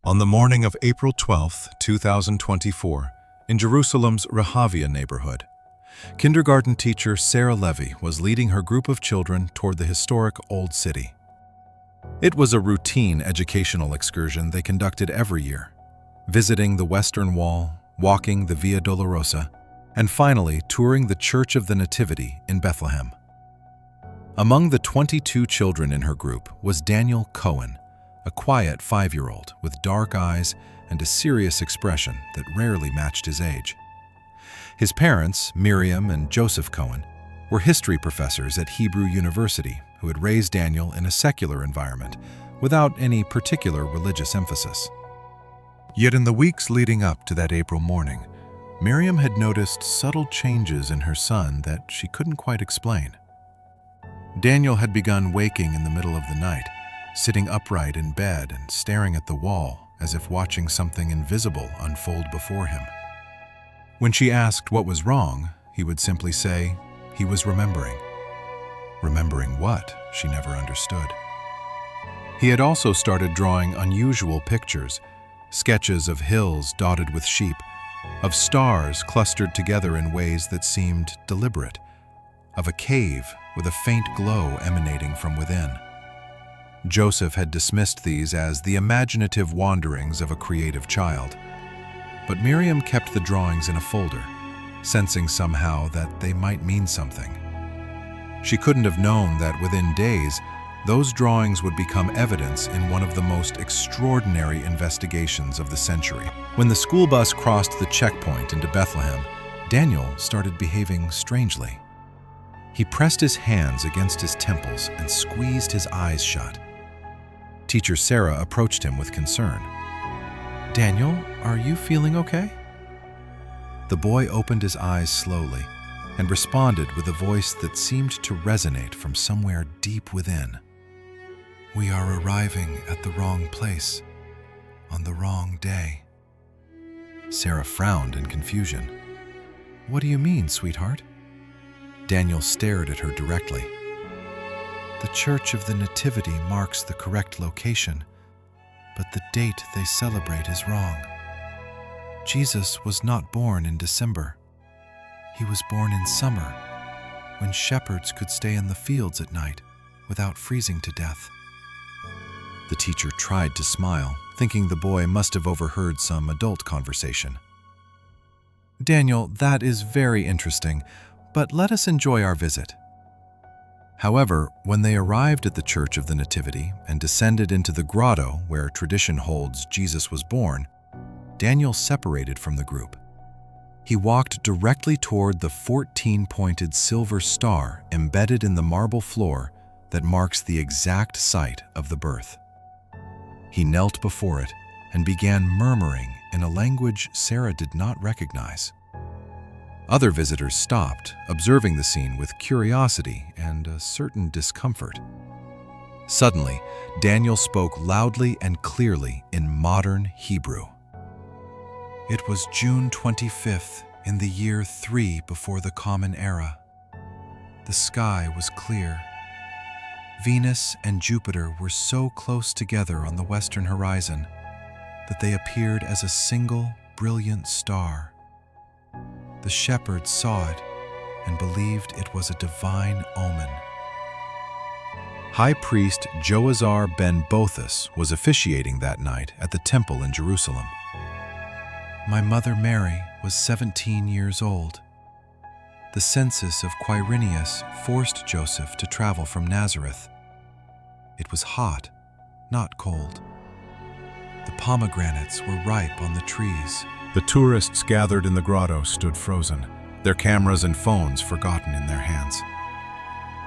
On the morning of April 12, 2024, in Jerusalem's Rehavia neighborhood, kindergarten teacher Sarah Levy was leading her group of children toward the historic Old City. It was a routine educational excursion they conducted every year, visiting the Western Wall, walking the Via Dolorosa, and finally touring the Church of the Nativity in Bethlehem. Among the 22 children in her group was Daniel Cohen, a quiet 5-year-old with dark eyes and a serious expression that rarely matched his age. His parents, Miriam and Joseph Cohen, were history professors at Hebrew University who had raised Daniel in a secular environment without any particular religious emphasis. Yet in the weeks leading up to that April morning, Miriam had noticed subtle changes in her son that she couldn't quite explain. Daniel had begun waking in the middle of the night, sitting upright in bed and staring at the wall as if watching something invisible unfold before him. When she asked what was wrong, he would simply say he was remembering. Remembering what, she never understood. He had also started drawing unusual pictures, sketches of hills dotted with sheep, of stars clustered together in ways that seemed deliberate, of a cave with a faint glow emanating from within. Joseph had dismissed these as the imaginative wanderings of a creative child, but Miriam kept the drawings in a folder, sensing somehow that they might mean something. She couldn't have known that within days, those drawings would become evidence in one of the most extraordinary investigations of the century. When the school bus crossed the checkpoint into Bethlehem, Daniel started behaving strangely. He pressed his hands against his temples and squeezed his eyes shut. Teacher Sarah approached him with concern. "Daniel, are you feeling okay?" The boy opened his eyes slowly and responded with a voice that seemed to resonate from somewhere deep within. "We are arriving at the wrong place, on the wrong day." Sarah frowned in confusion. "What do you mean, sweetheart?" Daniel stared at her directly. "The Church of the Nativity marks the correct location, but the date they celebrate is wrong. Jesus was not born in December. He was born in summer, when shepherds could stay in the fields at night without freezing to death." The teacher tried to smile, thinking the boy must have overheard some adult conversation. "Daniel, that is very interesting, but let us enjoy our visit." However, when they arrived at the Church of the Nativity and descended into the grotto where tradition holds Jesus was born, Daniel separated from the group. He walked directly toward the 14-pointed silver star embedded in the marble floor that marks the exact site of the birth. He knelt before it and began murmuring in a language Sarah did not recognize. Other visitors stopped, observing the scene with curiosity and a certain discomfort. Suddenly, Daniel spoke loudly and clearly in modern Hebrew. "It was June 25th in the year 3 before the Common Era. The sky was clear. Venus and Jupiter were so close together on the western horizon that they appeared as a single brilliant star. The shepherds saw it and believed it was a divine omen." High priest Joazar ben Boethus was officiating that night at the temple in Jerusalem. "My mother Mary was 17 years old. The census of Quirinius forced Joseph to travel from Nazareth. It was hot, not cold. The pomegranates were ripe on the trees." The tourists gathered in the grotto stood frozen, their cameras and phones forgotten in their hands.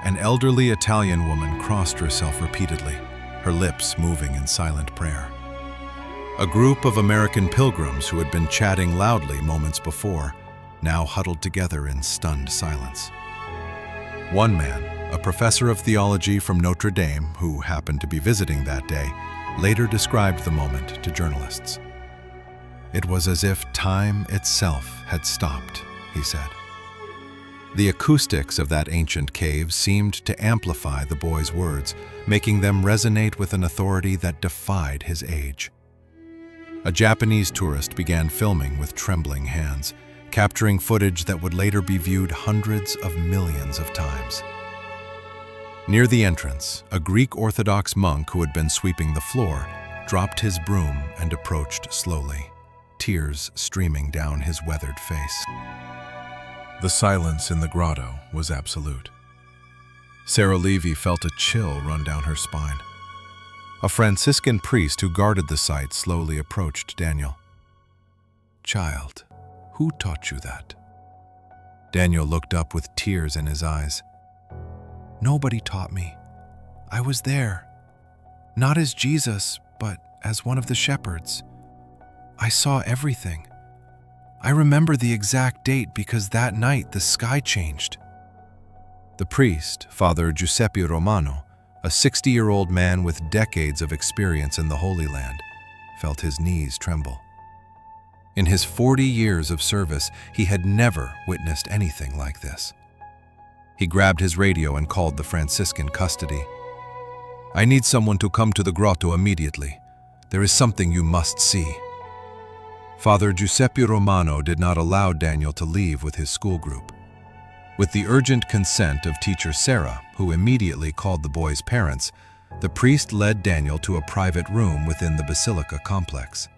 An elderly Italian woman crossed herself repeatedly, her lips moving in silent prayer. A group of American pilgrims who had been chatting loudly moments before now huddled together in stunned silence. One man, a professor of theology from Notre Dame who happened to be visiting that day, later described the moment to journalists. "It was as if time itself had stopped," he said. The acoustics of that ancient cave seemed to amplify the boy's words, making them resonate with an authority that defied his age. A Japanese tourist began filming with trembling hands, capturing footage that would later be viewed hundreds of millions of times. Near the entrance, a Greek Orthodox monk who had been sweeping the floor dropped his broom and approached slowly, tears streaming down his weathered face. The silence in the grotto was absolute. Sarah Levy felt a chill run down her spine. A Franciscan priest who guarded the site slowly approached Daniel. "Child, who taught you that?" Daniel looked up with tears in his eyes. "Nobody taught me. I was there. Not as Jesus, but as one of the shepherds. I saw everything. I remember the exact date because that night the sky changed." The priest, Father Giuseppe Romano, a 60-year-old man with decades of experience in the Holy Land, felt his knees tremble. In his 40 years of service, he had never witnessed anything like this. He grabbed his radio and called the Franciscan custody. "I need someone to come to the grotto immediately. There is something you must see." Father Giuseppe Romano did not allow Daniel to leave with his school group. With the urgent consent of teacher Sarah, who immediately called the boy's parents, the priest led Daniel to a private room within the basilica complex.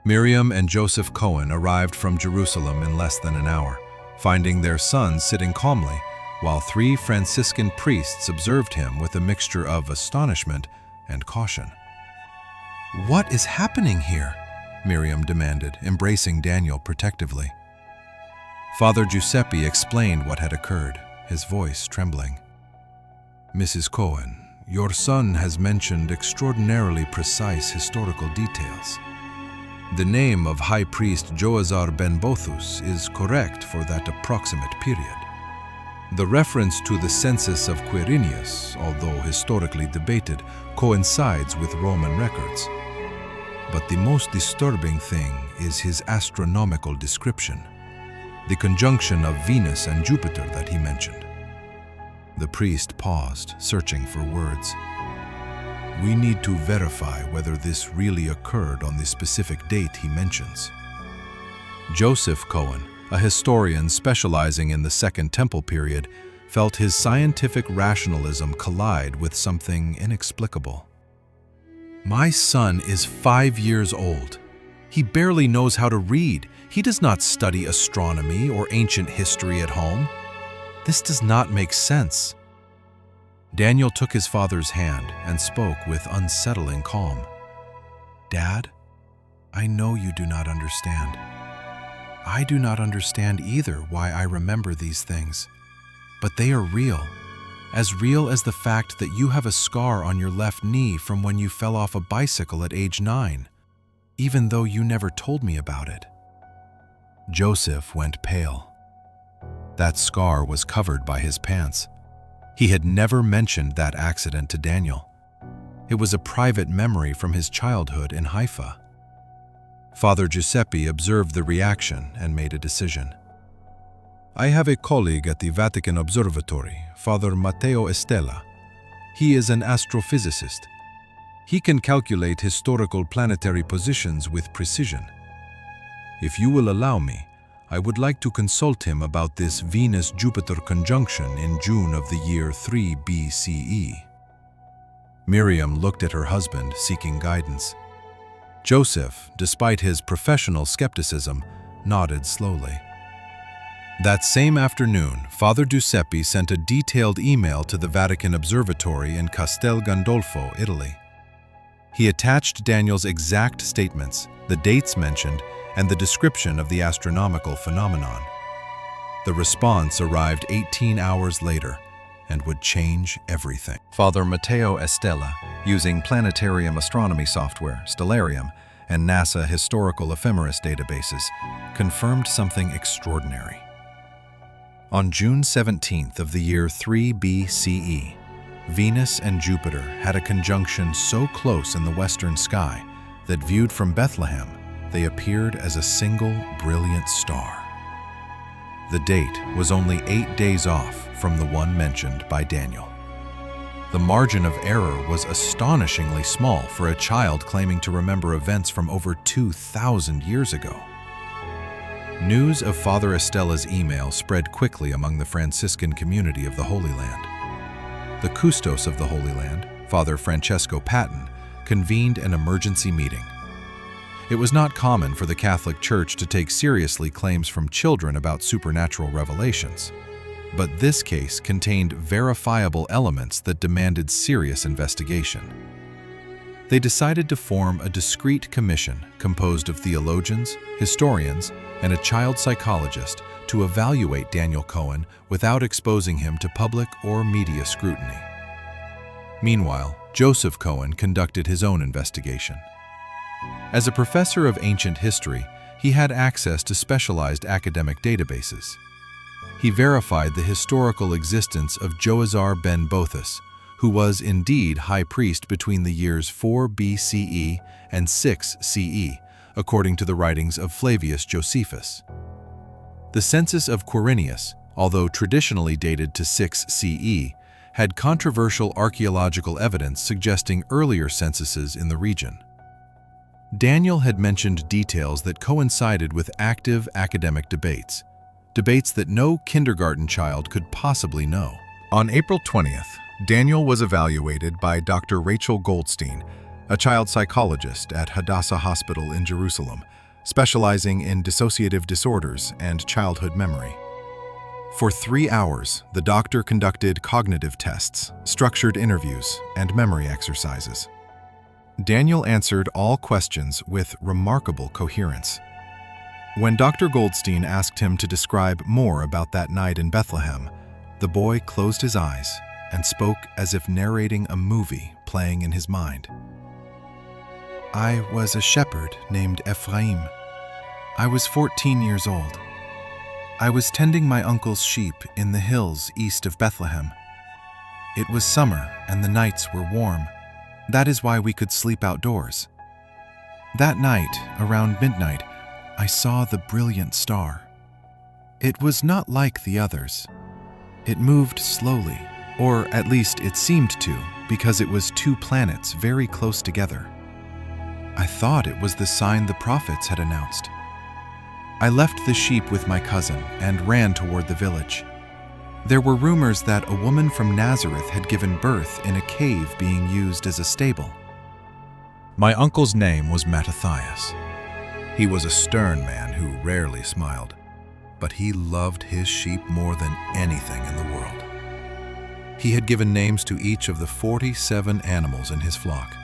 Miriam and Joseph Cohen arrived from Jerusalem in less than an hour, finding their son sitting calmly, while 3 Franciscan priests observed him with a mixture of astonishment and caution. "What is happening here?" Miriam demanded, embracing Daniel protectively. Father Giuseppe explained what had occurred, his voice trembling. "Mrs. Cohen, your son has mentioned extraordinarily precise historical details. The name of High Priest Joazar ben Boethus is correct for that approximate period. The reference to the census of Quirinius, although historically debated, coincides with Roman records. But the most disturbing thing is his astronomical description, the conjunction of Venus and Jupiter that he mentioned." The priest paused, searching for words. "We need to verify whether this really occurred on the specific date he mentions." Joseph Cohen, a historian specializing in the Second Temple period, felt his scientific rationalism collide with something inexplicable. "My son is 5 years old. He barely knows how to read. He does not study astronomy or ancient history at home. This does not make sense." Daniel took his father's hand and spoke with unsettling calm. "Dad, I know you do not understand. I do not understand either why I remember these things, but they are real as the fact that you have a scar on your left knee from when you fell off a bicycle at age 9, even though you never told me about it." Joseph went pale. That scar was covered by his pants. He had never mentioned that accident to Daniel. It was a private memory from his childhood in Haifa. Father Giuseppe observed the reaction and made a decision. "I have a colleague at the Vatican Observatory, Father Matteo Estella. He is an astrophysicist. He can calculate historical planetary positions with precision. If you will allow me, I would like to consult him about this Venus-Jupiter conjunction in June of the year 3 BCE. Miriam looked at her husband, seeking guidance. Joseph, despite his professional skepticism, nodded slowly. That same afternoon, Father Giuseppe sent a detailed email to the Vatican Observatory in Castel Gandolfo, Italy. He attached Daniel's exact statements, the dates mentioned, and the description of the astronomical phenomenon. The response arrived 18 hours later and would change everything. Father Matteo Estella, using planetarium astronomy software, Stellarium, and NASA historical ephemeris databases, confirmed something extraordinary. On June 17th of the year 3 BCE, Venus and Jupiter had a conjunction so close in the western sky that viewed from Bethlehem, they appeared as a single brilliant star. The date was only 8 days off from the one mentioned by Daniel. The margin of error was astonishingly small for a child claiming to remember events from over 2,000 years ago. News of Father Estella's email spread quickly among the Franciscan community of the Holy Land. The Custos of the Holy Land, Father Francesco Patton, convened an emergency meeting. It was not common for the Catholic Church to take seriously claims from children about supernatural revelations, but this case contained verifiable elements that demanded serious investigation. They decided to form a discreet commission composed of theologians, historians, and a child psychologist to evaluate Daniel Cohen without exposing him to public or media scrutiny. Meanwhile, Joseph Cohen conducted his own investigation. As a professor of ancient history, he had access to specialized academic databases. He verified the historical existence of Joazar ben Boethus, who was indeed high priest between the years 4 BCE and 6 CE, according to the writings of Flavius Josephus. The census of Quirinius, although traditionally dated to 6 CE, had controversial archaeological evidence suggesting earlier censuses in the region. Daniel had mentioned details that coincided with active academic debates that no kindergarten child could possibly know. On April 20th, Daniel was evaluated by Dr. Rachel Goldstein, a child psychologist at Hadassah Hospital in Jerusalem, specializing in dissociative disorders and childhood memory. For 3 hours, the doctor conducted cognitive tests, structured interviews, and memory exercises. Daniel answered all questions with remarkable coherence. When Dr. Goldstein asked him to describe more about that night in Bethlehem, the boy closed his eyes and spoke as if narrating a movie playing in his mind. I was a shepherd named Ephraim. I was 14 years old. I was tending my uncle's sheep in the hills east of Bethlehem. It was summer and the nights were warm. That is why we could sleep outdoors. That night, around midnight, I saw the brilliant star. It was not like the others. It moved slowly, or at least it seemed to, because it was 2 planets very close together. I thought it was the sign the prophets had announced. I left the sheep with my cousin and ran toward the village. There were rumors that a woman from Nazareth had given birth in a cave being used as a stable. My uncle's name was Mattathias. He was a stern man who rarely smiled, but he loved his sheep more than anything in the world. He had given names to each of the 47 animals in his flock.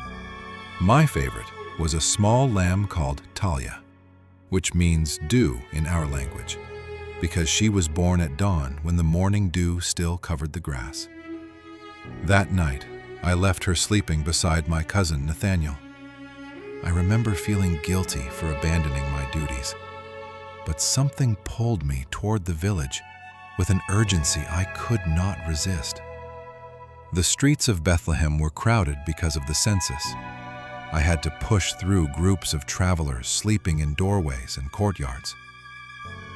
My favorite was a small lamb called Talia, which means dew in our language, because she was born at dawn when the morning dew still covered the grass. That night, I left her sleeping beside my cousin Nathaniel. I remember feeling guilty for abandoning my duties, but something pulled me toward the village with an urgency I could not resist. The streets of Bethlehem were crowded because of the census. I had to push through groups of travelers sleeping in doorways and courtyards.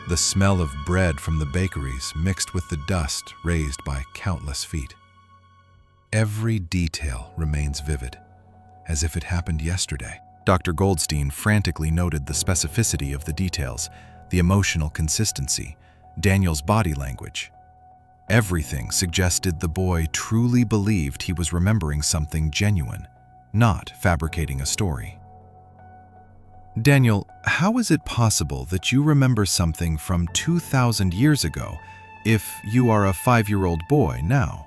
The smell of bread from the bakeries mixed with the dust raised by countless feet. Every detail remains vivid, as if it happened yesterday. Dr. Goldstein frantically noted the specificity of the details, the emotional consistency, Daniel's body language. Everything suggested the boy truly believed he was remembering something genuine, not fabricating a story. Daniel, how is it possible that you remember something from 2,000 years ago if you are a 5-year-old boy now?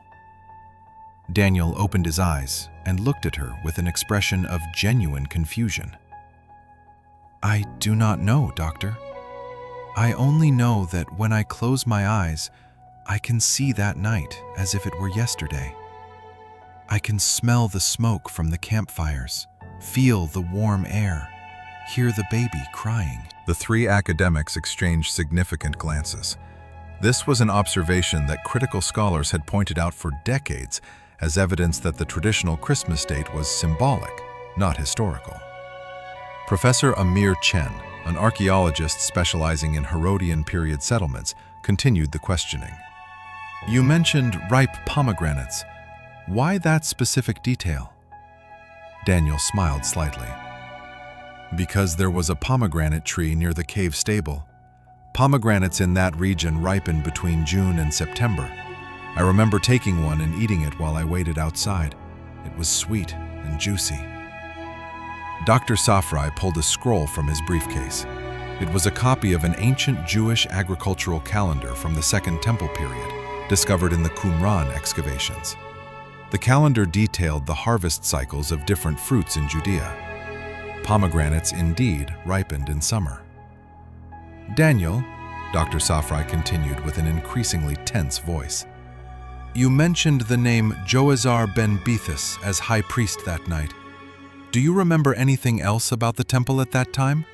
Daniel opened his eyes and looked at her with an expression of genuine confusion. I do not know, Doctor. I only know that when I close my eyes, I can see that night as if it were yesterday. I can smell the smoke from the campfires, feel the warm air, hear the baby crying. The 3 academics exchanged significant glances. This was an observation that critical scholars had pointed out for decades as evidence that the traditional Christmas date was symbolic, not historical. Professor Amir Chen, an archaeologist specializing in Herodian period settlements, continued the questioning. You mentioned ripe pomegranates. Why that specific detail? Daniel smiled slightly. Because there was a pomegranate tree near the cave stable. Pomegranates in that region ripen between June and September. I remember taking one and eating it while I waited outside. It was sweet and juicy. Dr. Safrai pulled a scroll from his briefcase. It was a copy of an ancient Jewish agricultural calendar from the Second Temple period, discovered in the Qumran excavations. The calendar detailed the harvest cycles of different fruits in Judea. Pomegranates indeed ripened in summer. Daniel, Dr. Safrai continued with an increasingly tense voice, you mentioned the name Joazar ben Boethus as high priest that night. Do you remember anything else about the temple at that time?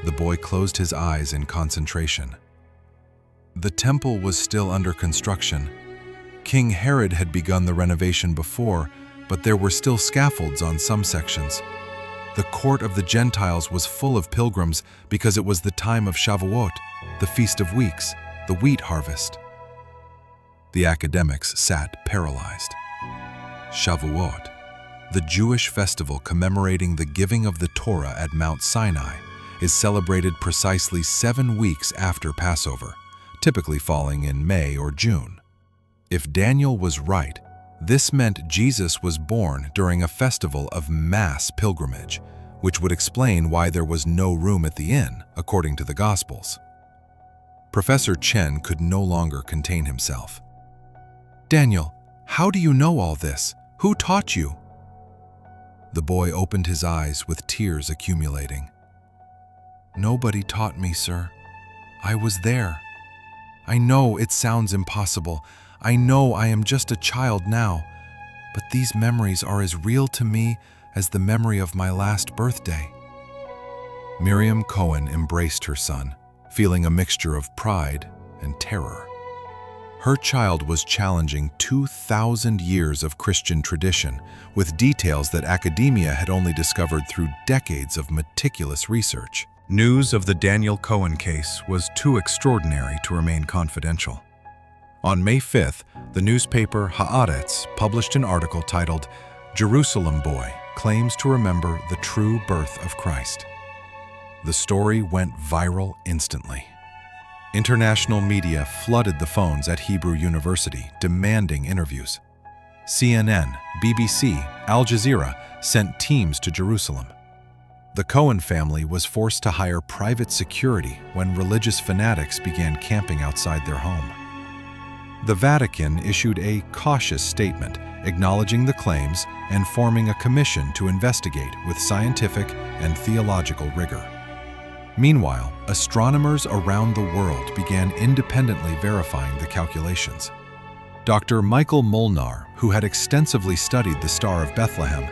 The boy closed his eyes in concentration. The temple was still under construction. King Herod had begun the renovation before, but there were still scaffolds on some sections. The court of the Gentiles was full of pilgrims because it was the time of Shavuot, the Feast of Weeks, the wheat harvest. The academics sat paralyzed. Shavuot, the Jewish festival commemorating the giving of the Torah at Mount Sinai, is celebrated precisely 7 weeks after Passover, typically falling in May or June. If Daniel was right, this meant Jesus was born during a festival of mass pilgrimage, which would explain why there was no room at the inn, according to the Gospels. Professor Chen could no longer contain himself. Daniel, how do you know all this? Who taught you? The boy opened his eyes with tears accumulating. Nobody taught me, sir. I was there. I know it sounds impossible. I know I am just a child now, but these memories are as real to me as the memory of my last birthday. Miriam Cohen embraced her son, feeling a mixture of pride and terror. Her child was challenging 2,000 years of Christian tradition with details that academia had only discovered through decades of meticulous research. News of the Daniel Cohen case was too extraordinary to remain confidential. On May 5th, the newspaper Haaretz published an article titled, "Jerusalem Boy Claims to Remember the True Birth of Christ." The story went viral instantly. International media flooded the phones at Hebrew University, demanding interviews. CNN, BBC, Al Jazeera sent teams to Jerusalem. The Cohen family was forced to hire private security when religious fanatics began camping outside their home. The Vatican issued a cautious statement acknowledging the claims and forming a commission to investigate with scientific and theological rigor. Meanwhile, astronomers around the world began independently verifying the calculations. Dr. Michael Molnar, who had extensively studied the Star of Bethlehem,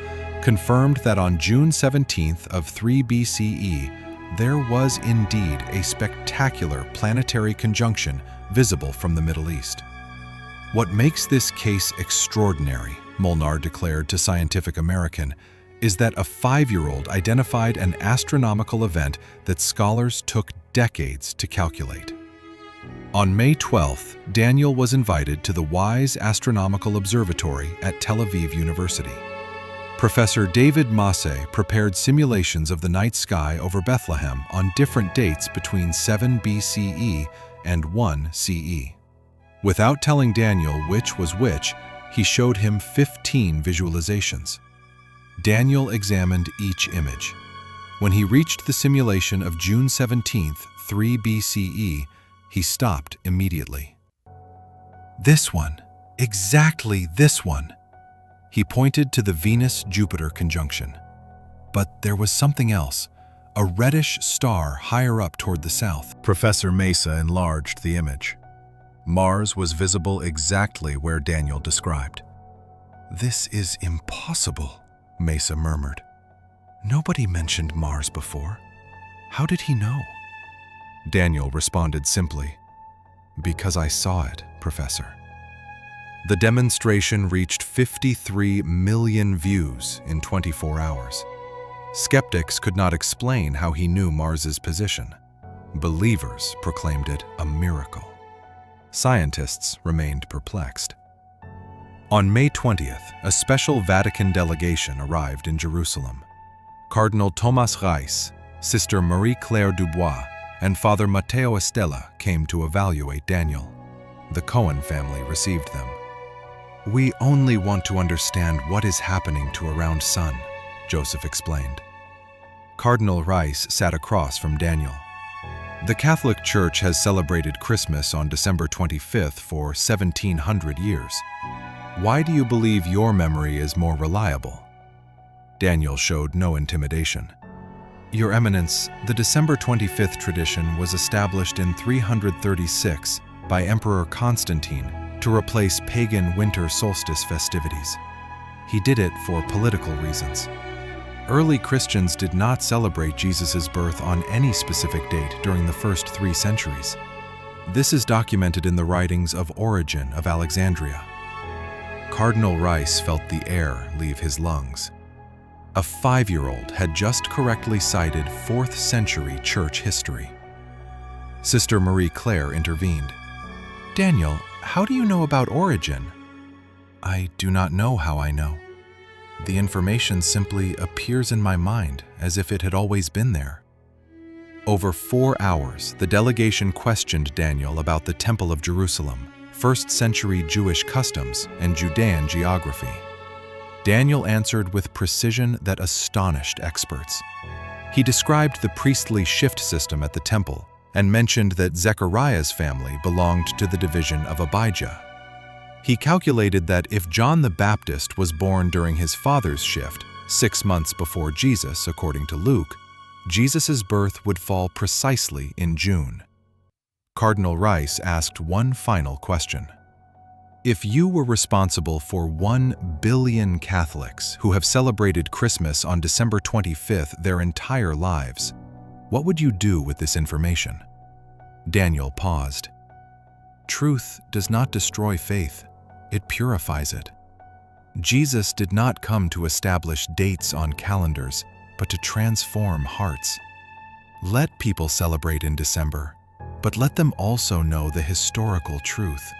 confirmed that on June 17th of 3 BCE, there was indeed a spectacular planetary conjunction visible from the Middle East. What makes this case extraordinary, Molnar declared to Scientific American, is that a 5-year-old identified an astronomical event that scholars took decades to calculate. On May 12th, Daniel was invited to the WISE Astronomical Observatory at Tel Aviv University. Professor David Masse prepared simulations of the night sky over Bethlehem on different dates between 7 BCE and 1 CE. Without telling Daniel which was which, he showed him 15 visualizations. Daniel examined each image. When he reached the simulation of June 17th, 3 BCE, he stopped immediately. This one, exactly this one. He pointed to the Venus-Jupiter conjunction. But there was something else, a reddish star higher up toward the south. Professor Mesa enlarged the image. Mars was visible exactly where Daniel described. This is impossible, Mesa murmured. Nobody mentioned Mars before. How did he know? Daniel responded simply, "Because I saw it, Professor." The demonstration reached 53 million views in 24 hours. Skeptics could not explain how he knew Mars's position. Believers proclaimed it a miracle. Scientists remained perplexed. On May 20th, a special Vatican delegation arrived in Jerusalem. Cardinal Thomas Reis, Sister Marie-Claire Dubois, and Father Matteo Estella came to evaluate Daniel. The Cohen family received them. "We only want to understand what is happening to a round sun," Joseph explained. Cardinal Reis sat across from Daniel. "The Catholic Church has celebrated Christmas on December 25th for 1700 years. Why do you believe your memory is more reliable?" Daniel showed no intimidation. "Your Eminence, the December 25th tradition was established in 336 by Emperor Constantine to replace pagan winter solstice festivities. He did it for political reasons. Early Christians did not celebrate Jesus' birth on any specific date during the first 3 centuries. This is documented in the writings of Origen of Alexandria." Cardinal Reis felt the air leave his lungs. A 5-year-old had just correctly cited 4th century church history. Sister Marie-Claire intervened. "Daniel, how do you know about Origen?" "I do not know how I know. The information simply appears in my mind as if it had always been there." Over 4 hours, the delegation questioned Daniel about the Temple of Jerusalem, 1st century Jewish customs, and Judean geography. Daniel answered with precision that astonished experts. He described the priestly shift system at the temple and mentioned that Zechariah's family belonged to the division of Abijah. He calculated that if John the Baptist was born during his father's shift, 6 months before Jesus, according to Luke, Jesus' birth would fall precisely in June. Cardinal Reis asked one final question. "If you were responsible for 1 billion Catholics who have celebrated Christmas on December 25th their entire lives, what would you do with this information?" Daniel paused. "Truth does not destroy faith. It purifies it. Jesus did not come to establish dates on calendars, but to transform hearts. Let people celebrate in December, but let them also know the historical truth.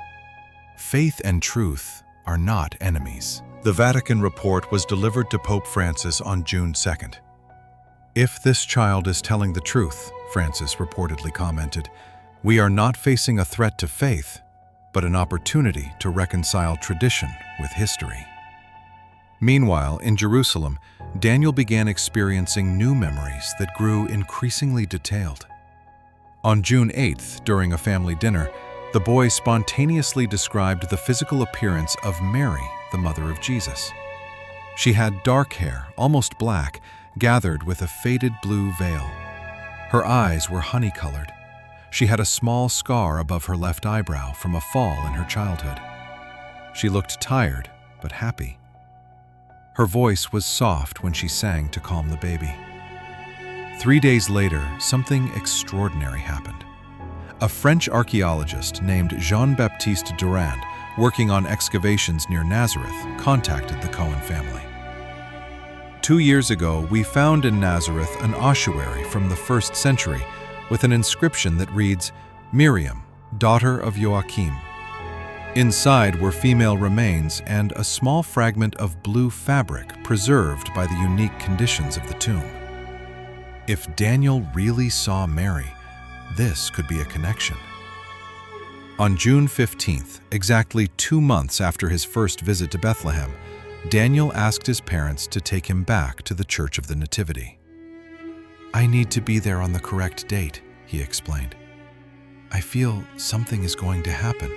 Faith and truth are not enemies." The Vatican report was delivered to Pope Francis on June 2nd. "If this child is telling the truth," Francis reportedly commented, "we are not facing a threat to faith, but an opportunity to reconcile tradition with history." Meanwhile, in Jerusalem, Daniel began experiencing new memories that grew increasingly detailed. On June 8th, during a family dinner, the boy spontaneously described the physical appearance of Mary, the mother of Jesus. She had dark hair, almost black, gathered with a faded blue veil. Her eyes were honey-colored. She had a small scar above her left eyebrow from a fall in her childhood. She looked tired, but happy. Her voice was soft when she sang to calm the baby. 3 days later, something extraordinary happened. A French archaeologist named Jean-Baptiste Durand, working on excavations near Nazareth, contacted the Cohen family. 2 years ago, we found in Nazareth an ossuary from the 1st century with an inscription that reads, "Miriam, daughter of Joachim." Inside were female remains and a small fragment of blue fabric preserved by the unique conditions of the tomb. If Daniel really saw Mary, this could be a connection. On June 15th, exactly 2 months after his first visit to Bethlehem, Daniel asked his parents to take him back to the Church of the Nativity. "I need to be there on the correct date," he explained. "I feel something is going to happen."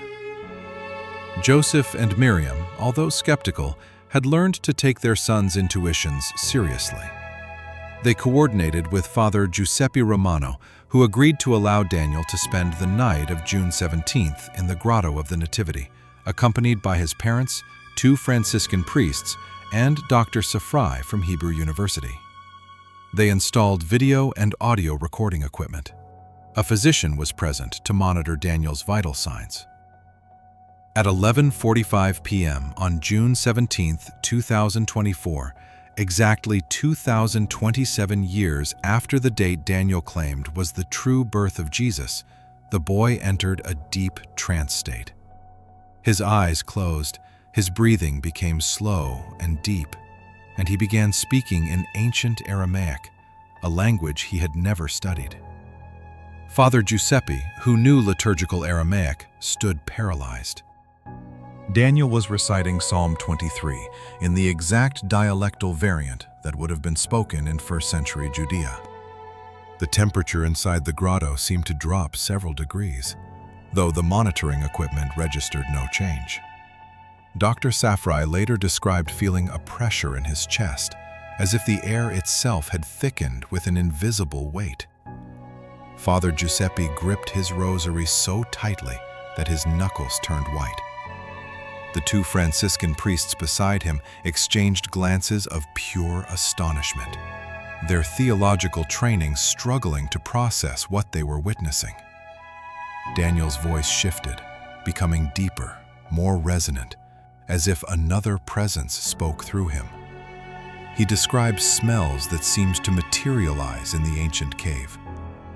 Joseph and Miriam, although skeptical, had learned to take their son's intuitions seriously. They coordinated with Father Giuseppe Romano, who agreed to allow Daniel to spend the night of June 17th in the Grotto of the Nativity, accompanied by his parents, 2 Franciscan priests, and Dr. Safrai from Hebrew University. They installed video and audio recording equipment. A physician was present to monitor Daniel's vital signs. At 11:45 p.m. on June 17, 2024, exactly 2,027 years after the date Daniel claimed was the true birth of Jesus, the boy entered a deep trance state. His eyes closed, His breathing became slow and deep, and he began speaking in ancient Aramaic, a language he had never studied. Father Giuseppe, who knew liturgical Aramaic, stood paralyzed. Daniel was reciting Psalm 23 in the exact dialectal variant that would have been spoken in first-century Judea. The temperature inside the grotto seemed to drop several degrees, though the monitoring equipment registered no change. Dr. Safrai later described feeling a pressure in his chest, as if the air itself had thickened with an invisible weight. Father Giuseppe gripped his rosary so tightly that his knuckles turned white. The two Franciscan priests beside him exchanged glances of pure astonishment, their theological training struggling to process what they were witnessing. Daniel's voice shifted, becoming deeper, more resonant, as if another presence spoke through him. He described smells that seemed to materialize in the ancient cave,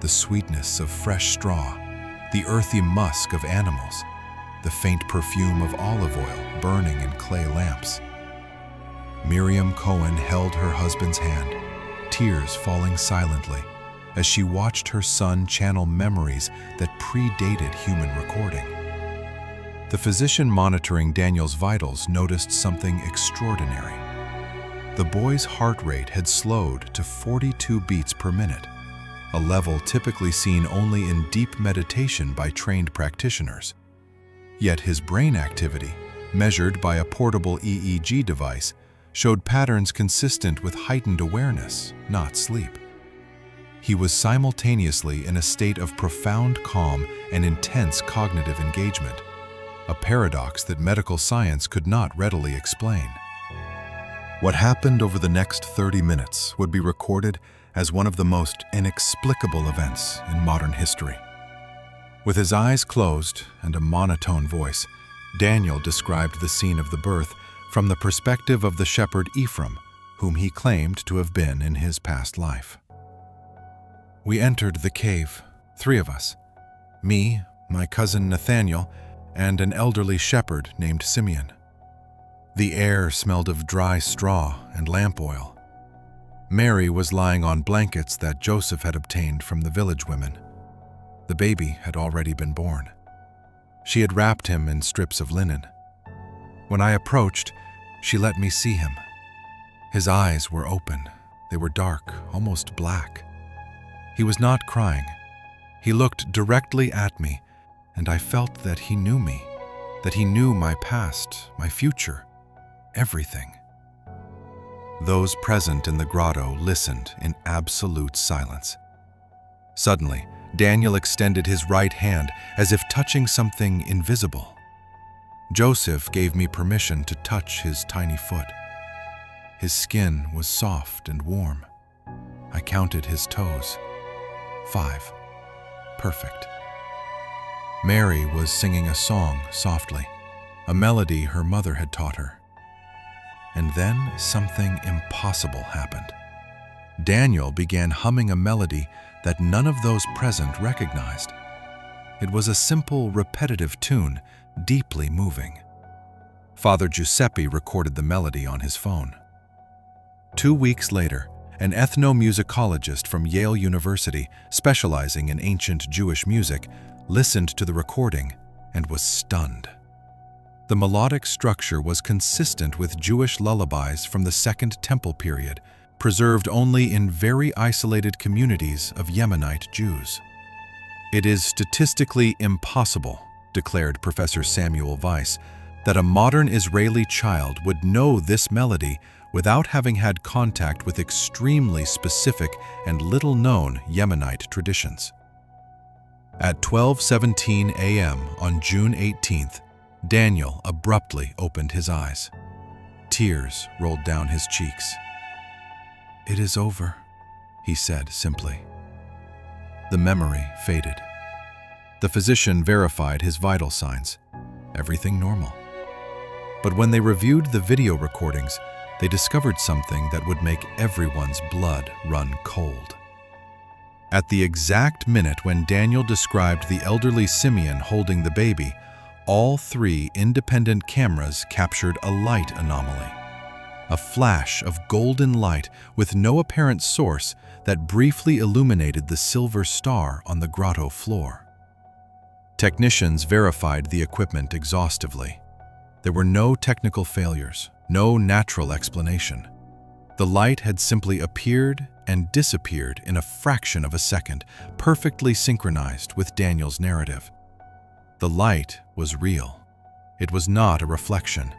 the sweetness of fresh straw, the earthy musk of animals, the faint perfume of olive oil burning in clay lamps. Miriam Cohen held her husband's hand, tears falling silently, as she watched her son channel memories that predated human recording. The physician monitoring Daniel's vitals noticed something extraordinary. The boy's heart rate had slowed to 42 beats per minute, a level typically seen only in deep meditation by trained practitioners. Yet his brain activity, measured by a portable EEG device, showed patterns consistent with heightened awareness, not sleep. He was simultaneously in a state of profound calm and intense cognitive engagement, a paradox that medical science could not readily explain. What happened over the next 30 minutes would be recorded as one of the most inexplicable events in modern history. With his eyes closed and a monotone voice, Daniel described the scene of the birth from the perspective of the shepherd Ephraim, whom he claimed to have been in his past life. We entered the cave, 3 of us, me, my cousin Nathaniel, and an elderly shepherd named Simeon. The air smelled of dry straw and lamp oil. Mary was lying on blankets that Joseph had obtained from the village women. The baby had already been born. She had wrapped him in strips of linen. When I approached, she let me see him. His eyes were open. They were dark, almost black. He was not crying. He looked directly at me, and I felt that he knew me, that he knew my past, my future, everything. Those present in the grotto listened in absolute silence. Suddenly, Daniel extended his right hand as if touching something invisible. Joseph gave me permission to touch his tiny foot. His skin was soft and warm. I counted his toes. 5. Perfect. Mary was singing a song softly, a melody her mother had taught her. And then something impossible happened. Daniel began humming a melody that none of those present recognized. It was a simple, repetitive tune, deeply moving. Father Giuseppe recorded the melody on his phone. 2 weeks later, an ethnomusicologist from Yale University, specializing in ancient Jewish music, listened to the recording and was stunned. The melodic structure was consistent with Jewish lullabies from the Second Temple period, preserved only in very isolated communities of Yemenite Jews. It is statistically impossible, declared Professor Samuel Weiss, that a modern Israeli child would know this melody without having had contact with extremely specific and little-known Yemenite traditions. At 12:17 a.m. on June 18th, Daniel abruptly opened his eyes. Tears rolled down his cheeks. "It is over," he said simply. The memory faded. The physician verified his vital signs. Everything normal. But when they reviewed the video recordings, they discovered something that would make everyone's blood run cold. At the exact minute when Daniel described the elderly Simeon holding the baby, All 3 independent cameras captured a light anomaly, a flash of golden light with no apparent source that briefly illuminated the silver star on the grotto floor. Technicians verified the equipment exhaustively. There were no technical failures, no natural explanation. The light had simply appeared and disappeared in a fraction of a second, perfectly synchronized with Daniel's narrative. The light was real. It was not a reflection,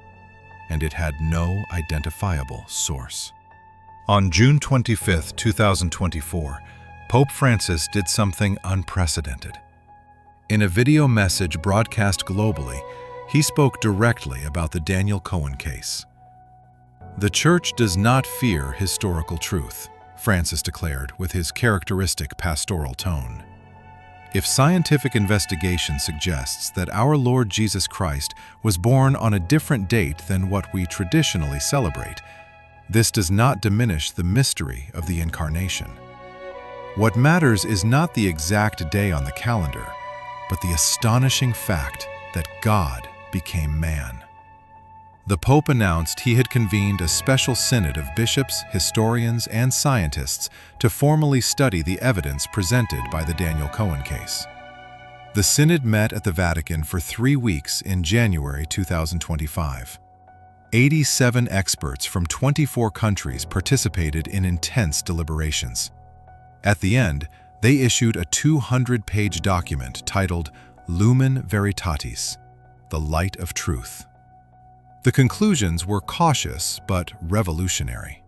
and it had no identifiable source. On June 25, 2024, Pope Francis did something unprecedented. In a video message broadcast globally, he spoke directly about the Daniel Cohen case. "The Church does not fear historical truth," Francis declared with his characteristic pastoral tone. "If scientific investigation suggests that our Lord Jesus Christ was born on a different date than what we traditionally celebrate, this does not diminish the mystery of the Incarnation. What matters is not the exact day on the calendar, but the astonishing fact that God became man." The Pope announced he had convened a special synod of bishops, historians, and scientists to formally study the evidence presented by the Daniel Cohen case. The synod met at the Vatican for 3 weeks in January 2025. 87 experts from 24 countries participated in intense deliberations. At the end, they issued a 200-page document titled Lumen Veritatis, the Light of Truth. The conclusions were cautious but revolutionary.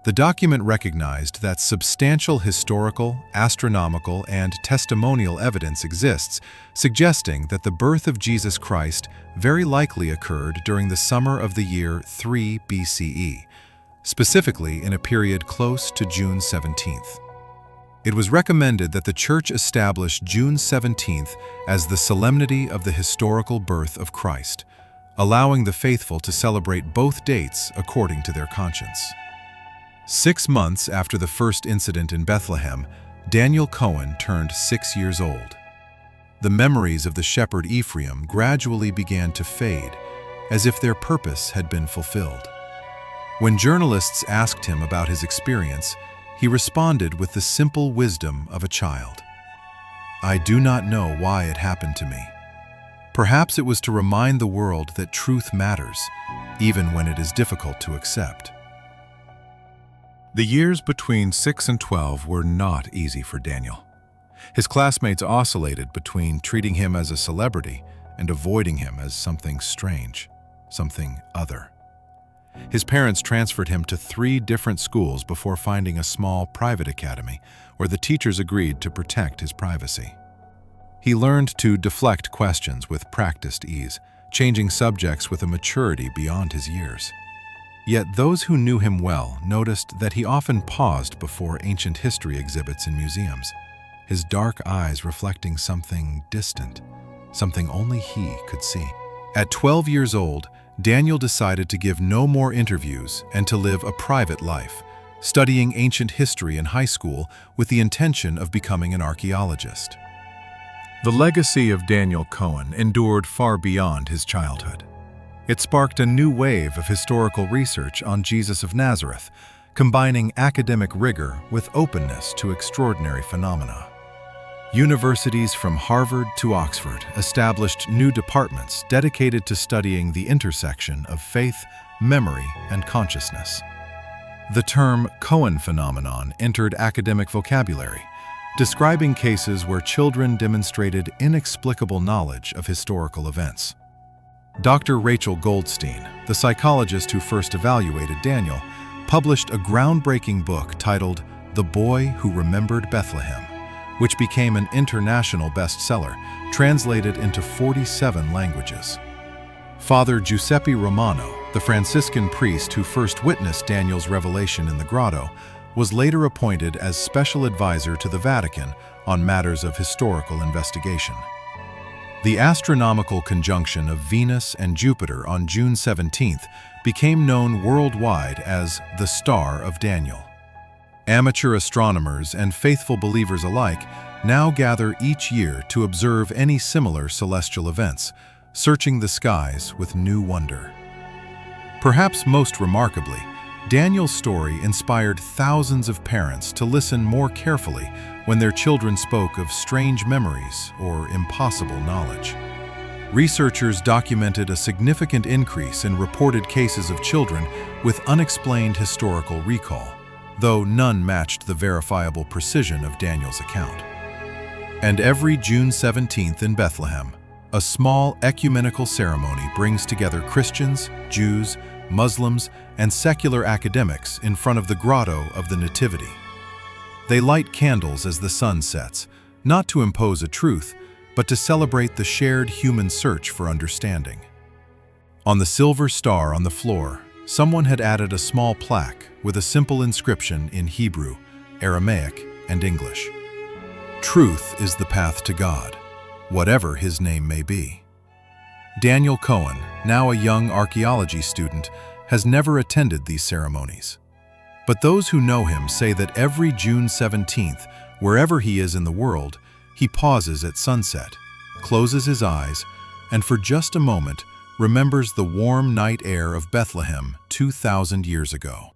The document recognized that substantial historical, astronomical, and testimonial evidence exists, suggesting that the birth of Jesus Christ very likely occurred during the summer of the year 3 BCE, specifically in a period close to June 17th. It was recommended that the Church establish June 17th as the solemnity of the historical birth of Christ, allowing the faithful to celebrate both dates according to their conscience. 6 months after the first incident in Bethlehem, Daniel Cohen turned 6 years old. The memories of the shepherd Ephraim gradually began to fade, as if their purpose had been fulfilled. When journalists asked him about his experience, he responded with the simple wisdom of a child. "I do not know why it happened to me. Perhaps it was to remind the world that truth matters, even when it is difficult to accept." The years between 6 and 12 were not easy for Daniel. His classmates oscillated between treating him as a celebrity and avoiding him as something strange, something other. His parents transferred him to 3 different schools before finding a small private academy where the teachers agreed to protect his privacy. He learned to deflect questions with practiced ease, changing subjects with a maturity beyond his years. Yet those who knew him well noticed that he often paused before ancient history exhibits in museums, his dark eyes reflecting something distant, something only he could see. At 12 years old, Daniel decided to give no more interviews and to live a private life, studying ancient history in high school with the intention of becoming an archaeologist. The legacy of Daniel Cohen endured far beyond his childhood. It sparked a new wave of historical research on Jesus of Nazareth, combining academic rigor with openness to extraordinary phenomena. Universities from Harvard to Oxford established new departments dedicated to studying the intersection of faith, memory, and consciousness. The term Cohen phenomenon entered academic vocabulary, describing cases where children demonstrated inexplicable knowledge of historical events. Dr. Rachel Goldstein, the psychologist who first evaluated Daniel, published a groundbreaking book titled The Boy Who Remembered Bethlehem, which became an international bestseller, translated into 47 languages. Father Giuseppe Romano, the Franciscan priest who first witnessed Daniel's revelation in the grotto, was later appointed as special advisor to the Vatican on matters of historical investigation. The astronomical conjunction of Venus and Jupiter on June 17th became known worldwide as the Star of Daniel. Amateur astronomers and faithful believers alike now gather each year to observe any similar celestial events, searching the skies with new wonder. Perhaps most remarkably, Daniel's story inspired thousands of parents to listen more carefully when their children spoke of strange memories or impossible knowledge. Researchers documented a significant increase in reported cases of children with unexplained historical recall, though none matched the verifiable precision of Daniel's account. And every June 17th in Bethlehem, a small ecumenical ceremony brings together Christians, Jews, Muslims, and secular academics in front of the grotto of the Nativity. They light candles as the sun sets, not to impose a truth, but to celebrate the shared human search for understanding. On the silver star on the floor, someone had added a small plaque with a simple inscription in Hebrew, Aramaic, and English. Truth is the path to God, whatever his name may be. Daniel Cohen, now a young archaeology student, has never attended these ceremonies. But those who know him say that every June 17th, wherever he is in the world, he pauses at sunset, closes his eyes, and for just a moment remembers the warm night air of Bethlehem 2,000 years ago.